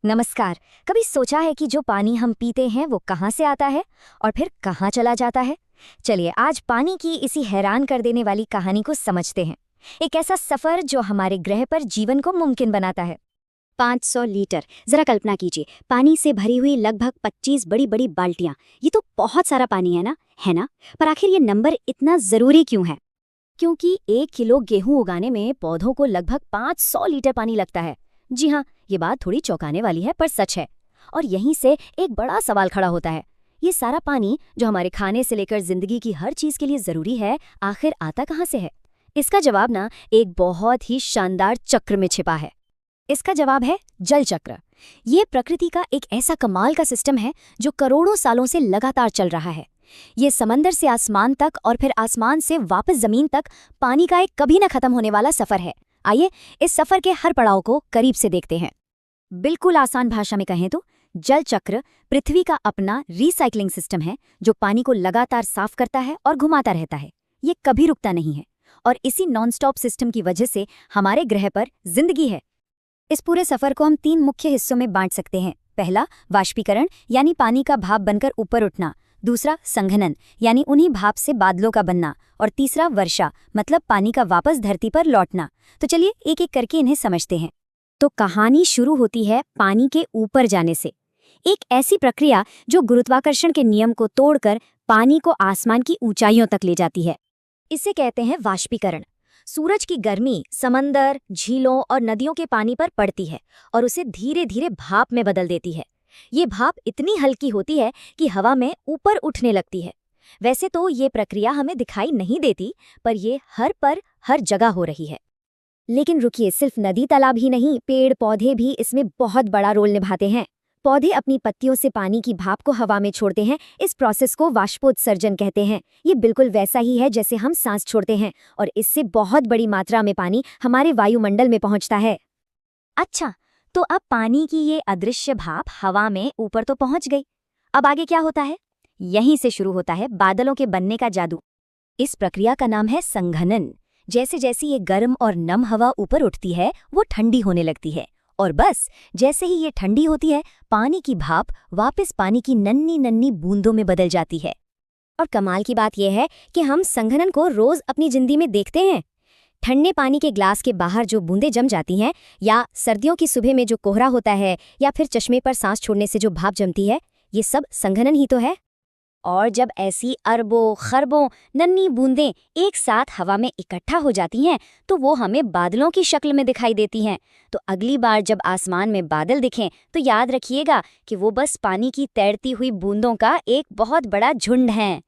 नमस्कार। कभी सोचा है कि जो पानी हम पीते हैं वो कहाँ से आता है और फिर कहाँ चला जाता है? चलिए आज पानी की इसी हैरान कर देने वाली कहानी को समझते हैं। एक ऐसा सफर जो हमारे ग्रह पर जीवन को मुमकिन बनाता है। 500 लीटर। जरा कल्पना कीजिए, पानी से भरी हुई लगभग 25 बड़ी बड़ी बाल्टियां। ये तो बहुत सारा पानी है ना? पर आखिर ये नंबर इतना जरूरी क्यों है? क्योंकि 1 किलो गेहूं उगाने में पौधों को लगभग 500 लीटर पानी लगता है। जी हाँ, ये बात थोड़ी चौंकाने वाली है पर सच है। और यहीं से एक बड़ा सवाल खड़ा होता है, ये सारा पानी जो हमारे खाने से लेकर जिंदगी की हर चीज के लिए जरूरी है, आखिर आता कहाँ से है? इसका जवाब ना एक बहुत ही शानदार चक्र में छिपा है। इसका जवाब है जल चक्र। ये प्रकृति का एक ऐसा कमाल का सिस्टम है जो करोड़ों सालों से लगातार चल रहा है। ये समंदर से आसमान तक और फिर आसमान से वापस जमीन तक पानी का एक कभी न खत्म होने वाला सफर है। आइए इस सफर के हर पड़ाव को करीब से देखते हैं। बिल्कुल आसान भाषा में कहें तो जल चक्र पृथ्वी का अपना रिसाइकलिंग सिस्टम है जो पानी को लगातार साफ करता है और घुमाता रहता है। ये कभी रुकता नहीं है और इसी नॉनस्टॉप सिस्टम की वजह से हमारे ग्रह पर जिंदगी है। इस पूरे सफर को हम 3 मुख्य हिस्सों में बांट सकते हैं। पहला, वाष्पीकरण यानी पानी का भाप बनकर ऊपर उठना। दूसरा, संघनन यानी उन्हीं भाप से बादलों का बनना। और तीसरा, वर्षा मतलब पानी का वापस धरती पर लौटना। तो चलिए एक एक करके इन्हें समझते हैं। तो कहानी शुरू होती है पानी के ऊपर जाने से। एक ऐसी प्रक्रिया जो गुरुत्वाकर्षण के नियम को तोड़कर पानी को आसमान की ऊंचाइयों तक ले जाती है। इसे कहते हैं वाष्पीकरण। सूरज की गर्मी समंदर, झीलों और नदियों के पानी पर पड़ती है और उसे धीरे धीरे भाप में बदल देती है। ये भाप इतनी हल्की होती है कि हवा में ऊपर उठने लगती है। वैसे तो ये प्रक्रिया हमें दिखाई नहीं देती, पर ये हर जगह हो रही है। लेकिन रुकिए, सिर्फ नदी तालाब ही नहीं, पेड़ पौधे भी इसमें बहुत बड़ा रोल निभाते हैं। पौधे अपनी पत्तियों से पानी की भाप को हवा में छोड़ते हैं। इस प्रोसेस को वाष्पोत्सर्जन कहते हैं। ये बिल्कुल वैसा ही है जैसे हम सांस छोड़ते हैं और इससे बहुत बड़ी मात्रा में पानी हमारे वायुमंडल में पहुंचता है। अच्छा, तो अब पानी की ये अदृश्य भाप हवा में ऊपर तो पहुंच गई। अब आगे क्या होता है? यहीं से शुरू होता है बादलों के बनने का जादू। इस प्रक्रिया का नाम है संघनन। जैसे जैसे ये गर्म और नम हवा ऊपर उठती है वो ठंडी होने लगती है और बस जैसे ही ये ठंडी होती है पानी की भाप वापस पानी की नन्ही नन्ही बूंदों में बदल जाती है। और कमाल की बात यह है कि हम संघनन को रोज अपनी जिंदगी में देखते हैं। ठंडे पानी के ग्लास के बाहर जो बूंदें जम जाती हैं, या सर्दियों की सुबह में जो कोहरा होता है, या फिर चश्मे पर सांस छोड़ने से जो भाप जमती है, ये सब संघनन ही तो है। और जब ऐसी अरबों खरबों नन्ही बूंदें एक साथ हवा में इकट्ठा हो जाती हैं तो वो हमें बादलों की शक्ल में दिखाई देती हैं। तो अगली बार जब आसमान में बादल दिखें तो याद रखिएगा कि वो बस पानी की तैरती हुई बूंदों का एक बहुत बड़ा झुंड है।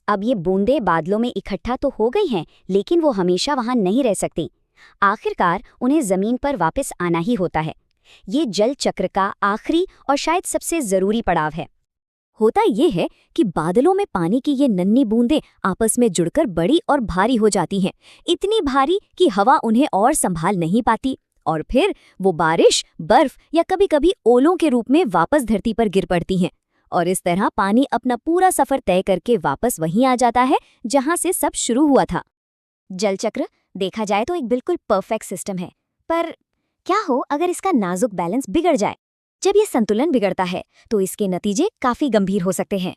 अब ये बूंदें बादलों में इकट्ठा तो हो गई हैं, लेकिन वो हमेशा वहां नहीं रह सकती। आखिरकार उन्हें जमीन पर वापस आना ही होता है। ये जल चक्र का आखिरी और शायद सबसे जरूरी पड़ाव है। होता ये है कि बादलों में पानी की ये नन्ही बूंदें आपस में जुड़कर बड़ी और भारी हो जाती हैं, इतनी भारी कि हवा उन्हें और संभाल नहीं पाती और फिर वो बारिश, बर्फ या कभी-कभी ओलों के रूप में वापस धरती पर गिर पड़ती हैं। और इस तरह पानी अपना पूरा सफर तय करके वापस वहीं आ जाता है जहां से सब शुरू हुआ था। जल चक्र देखा जाए तो एक बिल्कुल परफेक्ट सिस्टम है, पर क्या हो अगर इसका नाजुक बैलेंस बिगड़ जाए? जब ये संतुलन बिगड़ता है तो इसके नतीजे काफी गंभीर हो सकते हैं।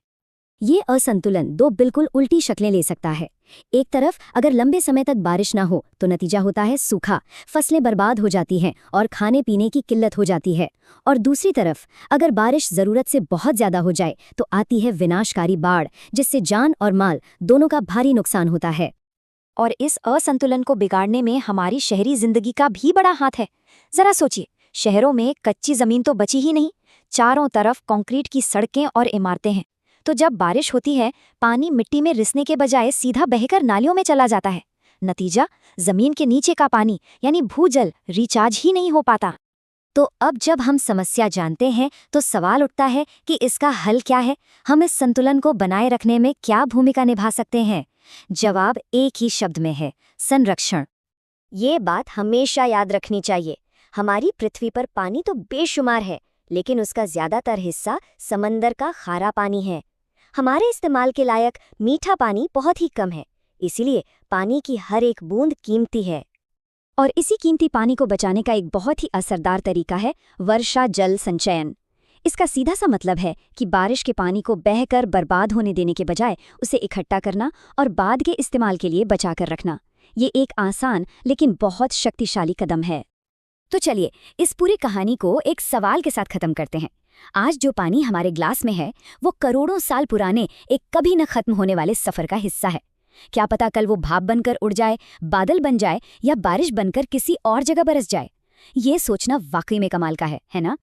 ये असंतुलन 2 बिल्कुल उल्टी शक्लें ले सकता है। एक तरफ अगर लंबे समय तक बारिश ना हो तो नतीजा होता है सूखा, फसलें बर्बाद हो जाती हैं और खाने पीने की किल्लत हो जाती है। और दूसरी तरफ अगर बारिश जरूरत से बहुत ज्यादा हो जाए तो आती है विनाशकारी बाढ़, जिससे जान और माल दोनों का भारी नुकसान होता है। और इस असंतुलन को बिगाड़ने में हमारी शहरी जिंदगी का भी बड़ा हाथ है। जरा सोचिए, शहरों में कच्ची जमीन तो बची ही नहीं, चारों तरफ कंक्रीट की सड़कें और इमारतें हैं। तो जब बारिश होती है पानी मिट्टी में रिसने के बजाय सीधा बहकर नालियों में चला जाता है। नतीजा, जमीन के नीचे का पानी यानी भूजल रिचार्ज ही नहीं हो पाता। तो अब जब हम समस्या जानते हैं तो सवाल उठता है कि इसका हल क्या है? हम इस संतुलन को बनाए रखने में क्या भूमिका निभा सकते हैं? जवाब एक ही शब्द में है, संरक्षण। ये बात हमेशा याद रखनी चाहिए। हमारी पृथ्वी पर पानी तो बेशुमार है, लेकिन उसका ज्यादातर हिस्सा समंदर का खारा पानी है। हमारे इस्तेमाल के लायक मीठा पानी बहुत ही कम है, इसीलिए पानी की हर एक बूंद कीमती है। और इसी कीमती पानी को बचाने का एक बहुत ही असरदार तरीका है वर्षा जल संचयन। इसका सीधा सा मतलब है कि बारिश के पानी को बहकर बर्बाद होने देने के बजाय उसे इकट्ठा करना और बाद के इस्तेमाल के लिए बचाकर रखना। ये एक आसान लेकिन बहुत शक्तिशाली कदम है। तो चलिए इस पूरी कहानी को एक सवाल के साथ खत्म करते हैं। आज जो पानी हमारे ग्लास में है वो करोड़ों साल पुराने एक कभी न खत्म होने वाले सफर का हिस्सा है। क्या पता कल वो भाप बनकर उड़ जाए, बादल बन जाए या बारिश बनकर किसी और जगह बरस जाए। ये सोचना वाकई में कमाल का है ना?